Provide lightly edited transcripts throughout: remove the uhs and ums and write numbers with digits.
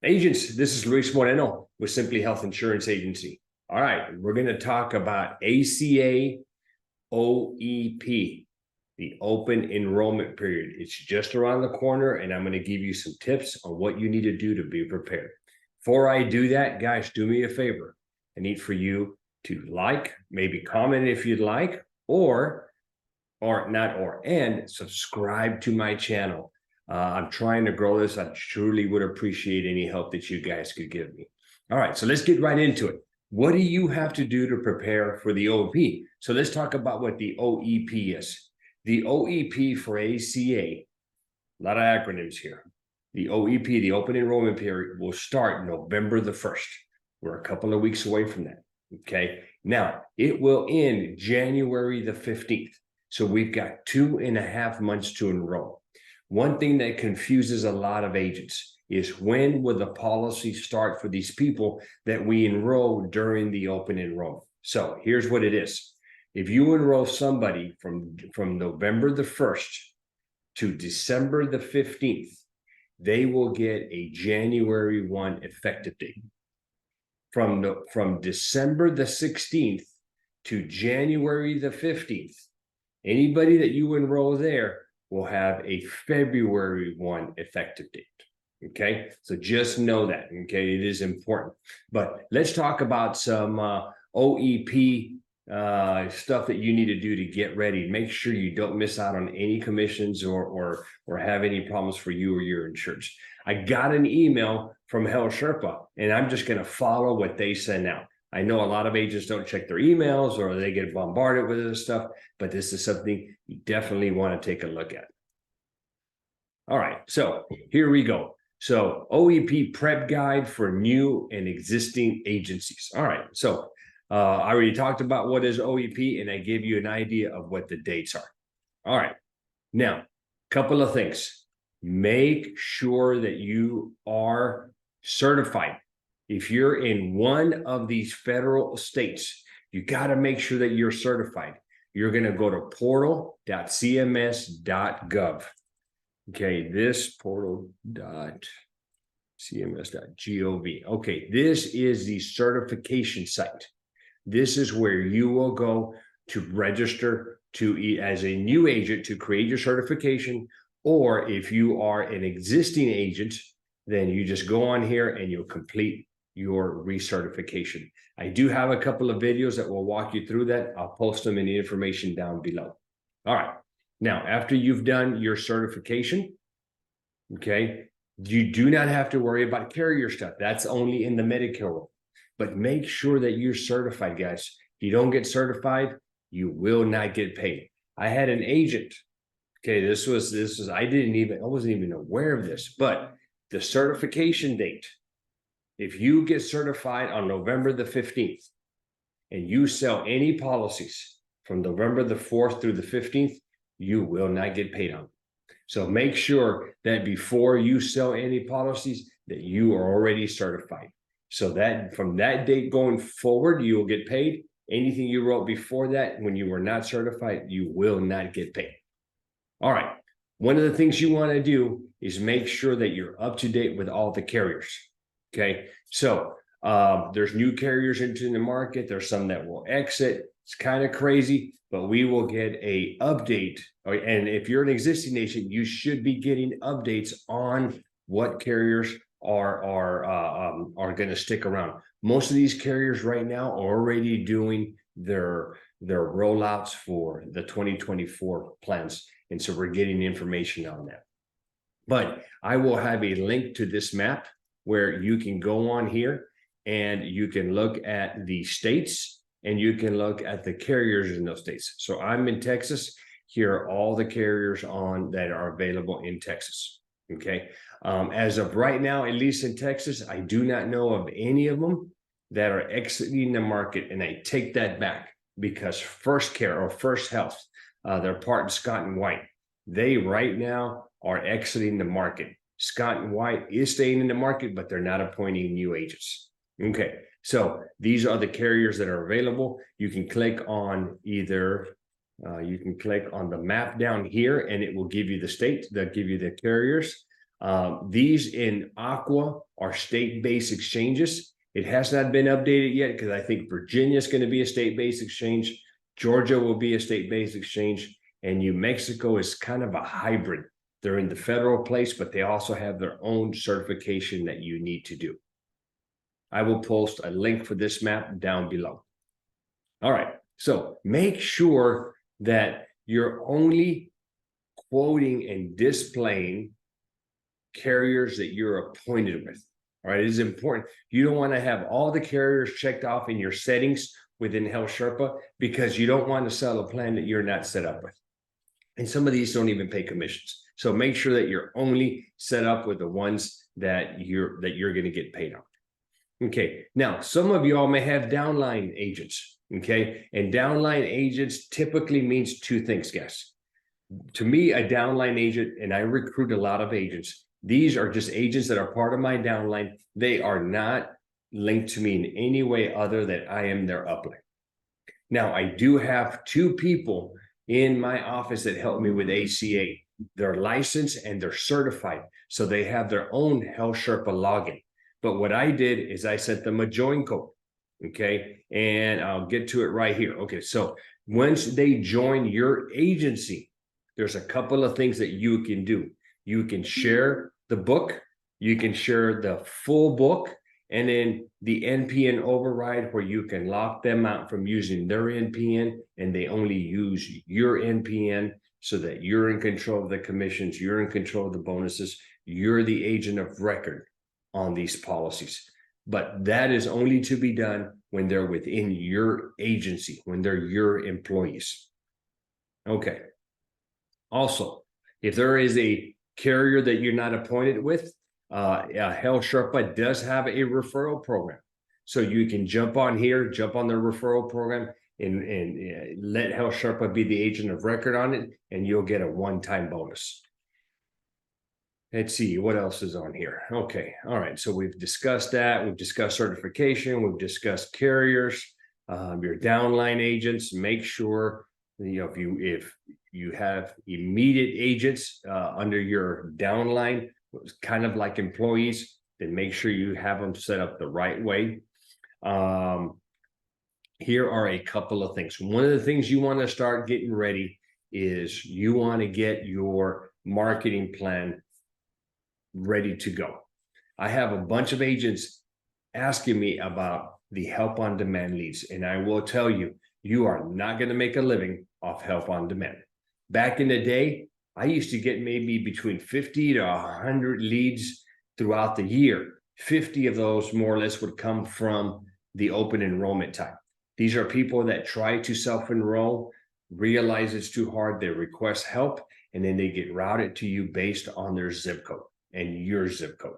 Agents, this is Luis Moreno with Simply Health Insurance Agency. All right, we're going to talk about ACA OEP, the open enrollment period. It's just around the corner, and I'm going to give you some tips on what you need to do to be prepared. Before I do that, guys, do me a favor. I need for you to like, maybe comment if you'd like, and subscribe to my channel. I'm trying to grow this. I truly would appreciate any help that you guys could give me. All right, so let's get right into it. What do you have to do to prepare for the OEP? So let's talk about what the OEP is. The OEP for ACA, a lot of acronyms here. The OEP, the open enrollment period, will start November the 1st. We're a couple of weeks away from that, okay? Now, it will end January the 15th. So we've got 2.5 months to enroll. One thing that confuses a lot of agents is when will the policy start for these people that we enroll during the open enrollment. So here's what it is. If you enroll somebody from November the 1st to December the 15th, they will get a January 1 effective date. From December the 16th to January the 15th, anybody that you enroll there will have a February 1 effective date. Okay, so just know that. Okay, it is important. But let's talk about some OEP stuff that you need to do to get ready. Make sure you don't miss out on any commissions or have any problems for you or your insurance. I got an email from Health Sherpa, and I'm just going to follow what they send out. I know a lot of agents don't check their emails or they get bombarded with this stuff, but this is something you definitely want to take a look at. All right, so here we go. So OEP prep guide for new and existing agencies. All right, so I already talked about what is OEP, and I gave you an idea of what the dates are. All right, now, a couple of things. Make sure that you are certified. If you're in one of these federal states, you got to make sure that you're certified. You're going to go to portal.cms.gov. Okay, this portal.cms.gov. Okay, this is the certification site. This is where you will go to register as a new agent to create your certification, or if you are an existing agent, then you just go on here and you'll complete your recertification. I do have a couple of videos that will walk you through that. I'll post them in the information down below. All right. Now, after you've done your certification, okay, you do not have to worry about carrier stuff. That's only in the Medicare world. But make sure that you're certified, guys. If you don't get certified, you will not get paid. I had an agent. Okay, I wasn't even aware of this, but the certification date, if you get certified on November the 15th and you sell any policies from November the 4th through the 15th, you will not get paid on. So make sure that before you sell any policies that you are already certified. So that from that date going forward, you will get paid. Anything you wrote before that, when you were not certified, you will not get paid. All right. One of the things you want to do is make sure that you're up to date with all the carriers. Okay. So there's new carriers into the market. There's some that will exit. It's kind of crazy, but we will get a update. And if you're an existing agent, you should be getting updates on what carriers are going to stick around. Most of these carriers right now are already doing their rollouts for the 2024 plans. And so we're getting information on that. But I will have a link to this map where you can go on here and you can look at the states and you can look at the carriers in those states. So I'm in Texas. Here are all the carriers that are available in Texas. Okay. As of right now, at least in Texas, I do not know of any of them that are exiting the market. And I take that back because First Care or First Health, they're part of Scott and White. They right now are exiting the market. Scott and White is staying in the market, but they're not appointing new agents. Okay, so these are the carriers that are available. You can click on the map down here and it will give you the state, they'll give you the carriers. These in Aqua are state-based exchanges. It has not been updated yet because I think Virginia is going to be a state-based exchange. Georgia will be a state-based exchange, and New Mexico is kind of a hybrid. They're in the federal place, but they also have their own certification that you need to do. I will post a link for this map down below. All right, so make sure that you're only quoting and displaying carriers that you're appointed with. All right, it is important. You don't want to have all the carriers checked off in your settings within Health Sherpa because you don't want to sell a plan that you're not set up with. And some of these don't even pay commissions. So make sure that you're only set up with the ones that you're going to get paid on. Okay, now some of y'all may have downline agents. Okay, and downline agents typically means two things, guys. To me, a downline agent, and I recruit a lot of agents, these are just agents that are part of my downline. They are not linked to me in any way other than I am their upline. Now, I do have two people in my office that help me with ACA. They're licensed and they're certified, so they have their own Health Sherpa login. But what I did is I sent them a join code, okay? And I'll get to it right here. Okay, so once they join your agency, there's a couple of things that you can do. You can share the book, you can share the full book, and then the NPN override where you can lock them out from using their NPN and they only use your NPN so that you're in control of the commissions, you're in control of the bonuses, you're the agent of record on these policies. But that is only to be done when they're within your agency, when they're your employees. Okay. Also, if there is a carrier that you're not appointed with, Health Sherpa does have a referral program. So you can jump on here, jump on the referral program and let Health Sherpa be the agent of record on it, and you'll get a one-time bonus. Let's see, what else is on here? Okay, all right, so we've discussed that. We've discussed certification. We've discussed carriers, your downline agents. Make sure, if you have immediate agents under your downline, kind of like employees, then make sure you have them set up the right way. Here are a couple of things. One of the things you want to start getting ready is you want to get your marketing plan ready to go. I have a bunch of agents asking me about the help on demand leads, and I will tell you, you are not going to make a living off help on demand. Back in the day, I used to get maybe between 50 to 100 leads throughout the year. 50 of those more or less would come from the open enrollment time. These are people that try to self-enroll, realize it's too hard, they request help, and then they get routed to you based on their zip code and your zip code.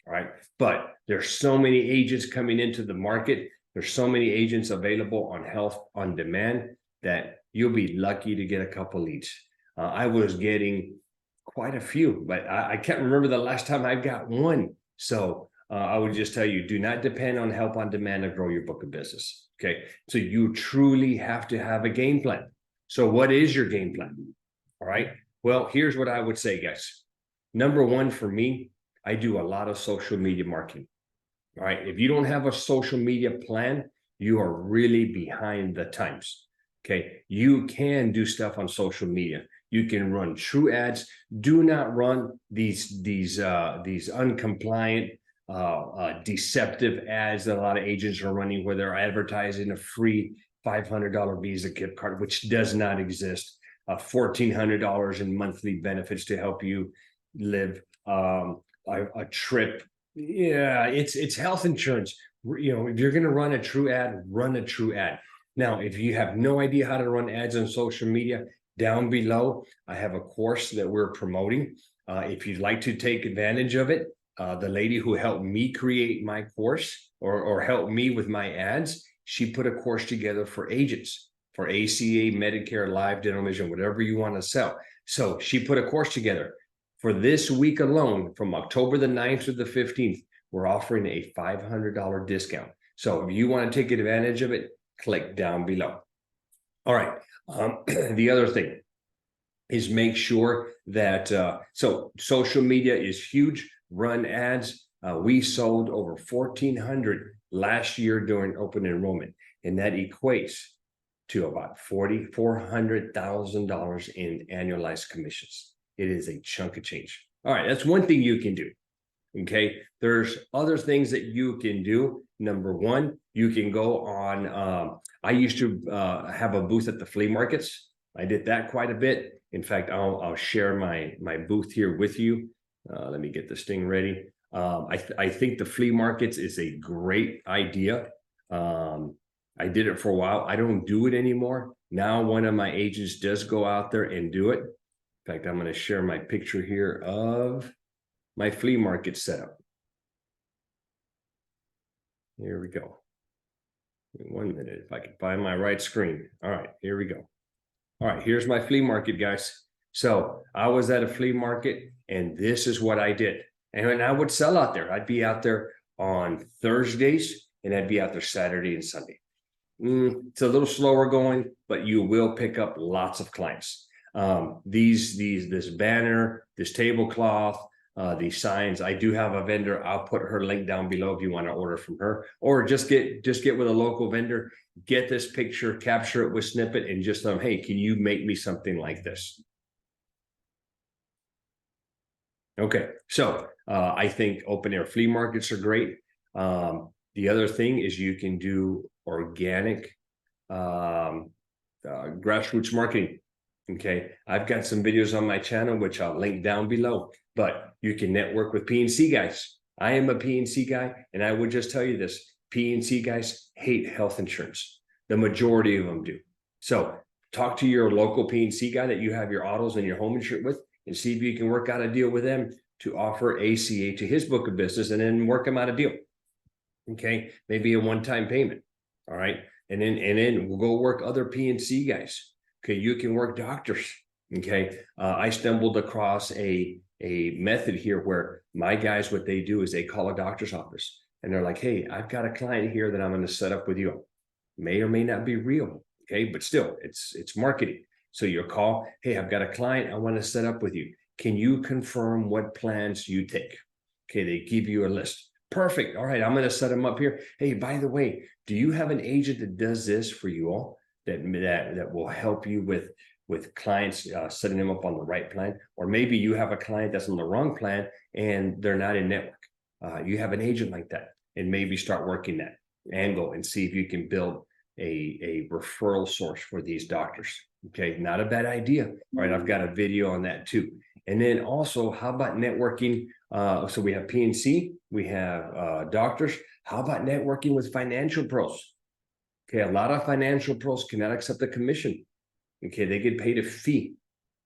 All right. But there's so many agents coming into the market. There's so many agents available on health on demand that you'll be lucky to get a couple leads. I was getting quite a few, but I can't remember the last time I got one. So I would just tell you, do not depend on help on demand to grow your book of business. Okay. So you truly have to have a game plan. So what is your game plan? All right. Well, here's what I would say, guys. Number one, for me, I do a lot of social media marketing. All right. If you don't have a social media plan, you are really behind the times. Okay. You can do stuff on social media. You can run true ads. Do not run these uncompliant, deceptive ads that a lot of agents are running where they're advertising a free $500 Visa gift card, which does not exist. $1,400 in monthly benefits to help you live a trip. Yeah, it's health insurance. If you're going to run a true ad, run a true ad. Now, if you have no idea how to run ads on social media, down below, I have a course that we're promoting. If you'd like to take advantage of it, the lady who helped me create my course or helped me with my ads, she put a course together for agents, for ACA, Medicare, live, dental vision, whatever you want to sell. So she put a course together. For this week alone, from October the 9th to the 15th, we're offering a $500 discount. So if you want to take advantage of it, click down below. All right. The other thing, is make sure that, so social media is huge, run ads. We sold over 1,400 last year during open enrollment, and that equates to about $400,000 in annualized commissions. It is a chunk of change. All right, that's one thing you can do. Okay, there's other things that you can do. Number one, you can go on. I used to have a booth at the flea markets. I did that quite a bit. In fact, I'll share my booth here with you. Let me get this thing ready. I think the flea markets is a great idea. I did it for a while. I don't do it anymore. Now one of my agents does go out there and do it. In fact, I'm going to share my picture here of my flea market setup. Here we go. 1 minute, if I can find my right screen. All right, here we go. All right, here's my flea market, guys. So I was at a flea market, and this is what I did. And I would sell out there. I'd be out there on Thursdays, and I'd be out there Saturday and Sunday. It's a little slower going, but you will pick up lots of clients. This banner, this tablecloth, these signs. I do have a vendor. I'll put her link down below if you want to order from her, or just get with a local vendor, get this picture, capture it with snippet, and just tell them, hey, can you make me something like this? Okay, so I think open air flea markets are great. The other thing is you can do organic grassroots marketing. Okay, I've got some videos on my channel, which I'll link down below, but you can network with P&C guys. I am a P&C guy, and I would just tell you this, P&C guys hate health insurance. The majority of them do. So talk to your local P&C guy that you have your autos and your home insurance with, and see if you can work out a deal with them to offer ACA to his book of business, and then work him out a deal. Okay, maybe a one-time payment. All right, and then we'll go work other P&C guys. Okay, you can work doctors. Okay, I stumbled across a method here where my guys, what they do is they call a doctor's office, and they're like, hey, I've got a client here that I'm going to set up with you. May or may not be real. Okay, but still, it's marketing. So you'll call, hey, I've got a client I want to set up with you. Can you confirm what plans you take? Okay, they give you a list. Perfect. All right, I'm going to set them up here. Hey, by the way, do you have an agent that does this for you all that will help you with clients, setting them up on the right plan? Or maybe you have a client that's on the wrong plan and they're not in network. You have an agent like that, and maybe start working that angle and see if you can build a referral source for these doctors. Okay, not a bad idea. All right, I've got a video on that too. And then also, how about networking? So we have P&C, we have doctors. How about networking with financial pros? Okay, a lot of financial pros cannot accept a commission. Okay, they get paid a fee.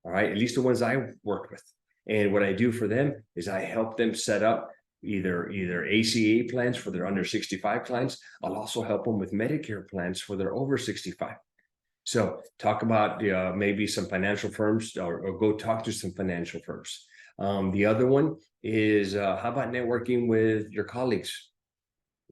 All right, at least the ones I work with. And what I do for them is I help them set up either ACA plans for their under 65 clients. I'll also help them with Medicare plans for their over 65. So talk about maybe some financial firms, or go talk to some financial firms. The other one is how about networking with your colleagues?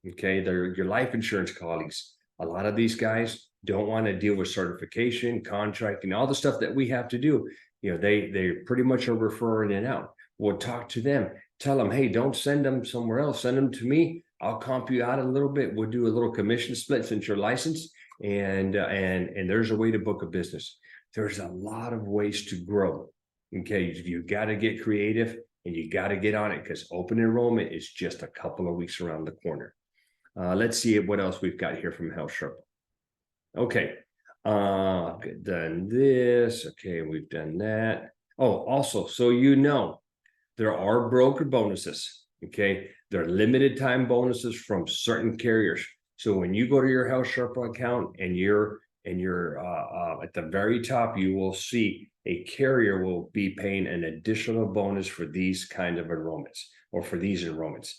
Okay, they're your life insurance colleagues. A lot of these guys don't want to deal with certification, contracting, all the stuff that we have to do. You know, they pretty much are referring it out. We'll talk to them, tell them, hey, don't send them somewhere else. Send them to me. I'll comp you out a little bit. We'll do a little commission split since you're licensed. And there's a way to book a business. There's a lot of ways to grow. Okay, you got to get creative, and you got to get on it, because open enrollment is just a couple of weeks around the corner. Let's see what else we've got here from Health Sherpa. Okay, I've done this. Okay, we've done that. Oh, also, so you know, there are broker bonuses. Okay, there are limited time bonuses from certain carriers. So when you go to your Health Sherpa account and you're at the very top, you will see a carrier will be paying an additional bonus for these kind of enrollments, or for these enrollments.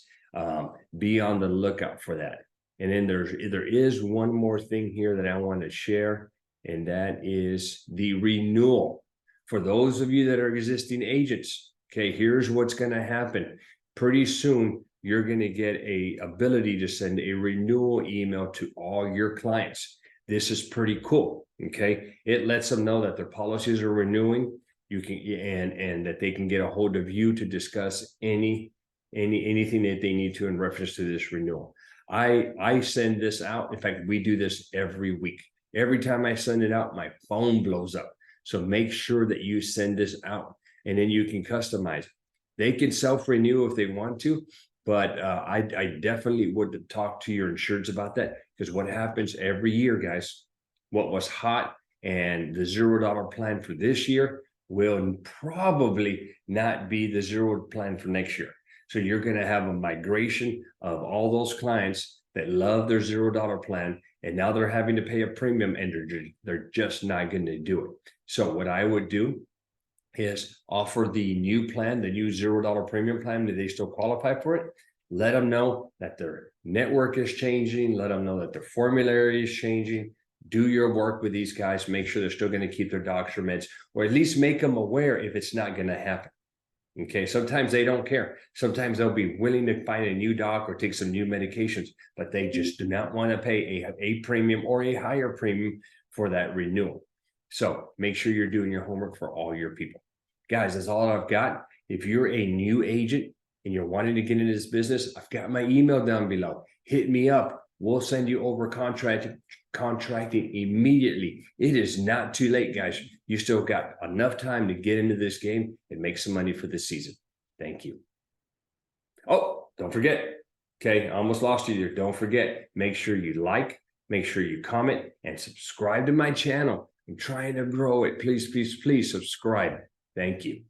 Be on the lookout for that. And then there is one more thing here that I want to share, and that is the renewal. For those of you that are existing agents, okay, here's what's going to happen. Pretty soon, you're going to get a ability to send a renewal email to all your clients. This is pretty cool. Okay, it lets them know that their policies are renewing. you can, and that they can get a hold of you to discuss anything that they need to in reference to this renewal. I send this out. In fact, we do this every week. Every time I send it out, my phone blows up. So make sure that you send this out, and then you can customize. They can self-renew if they want to, but I definitely would talk to your insureds about that, because what happens every year, guys, what was hot and the $0 plan for this year will probably not be the zero plan for next year. So you're going to have a migration of all those clients that love their $0 plan, and now they're having to pay a premium, and they're just not going to do it. So what I would do is offer the new plan, the new $0 premium plan. Do they still qualify for it? Let them know that their network is changing. Let them know that their formulary is changing. Do your work with these guys. Make sure they're still going to keep their doctor meds, or at least make them aware if it's not going to happen. Okay, sometimes they don't care. Sometimes they'll be willing to find a new doc or take some new medications, but they just do not want to pay a premium or a higher premium for that renewal. So make sure you're doing your homework for all your people. Guys, that's all I've got. If you're a new agent and you're wanting to get into this business, I've got my email down below. Hit me up. We'll send you over contracting immediately. It is not too late, guys. You still got enough time to get into this game and make some money for this season. Thank you. Oh, don't forget. Okay, I almost lost you there. Don't forget, make sure you like, make sure you comment, and subscribe to my channel. I'm trying to grow it. Please, please, please subscribe. Thank you.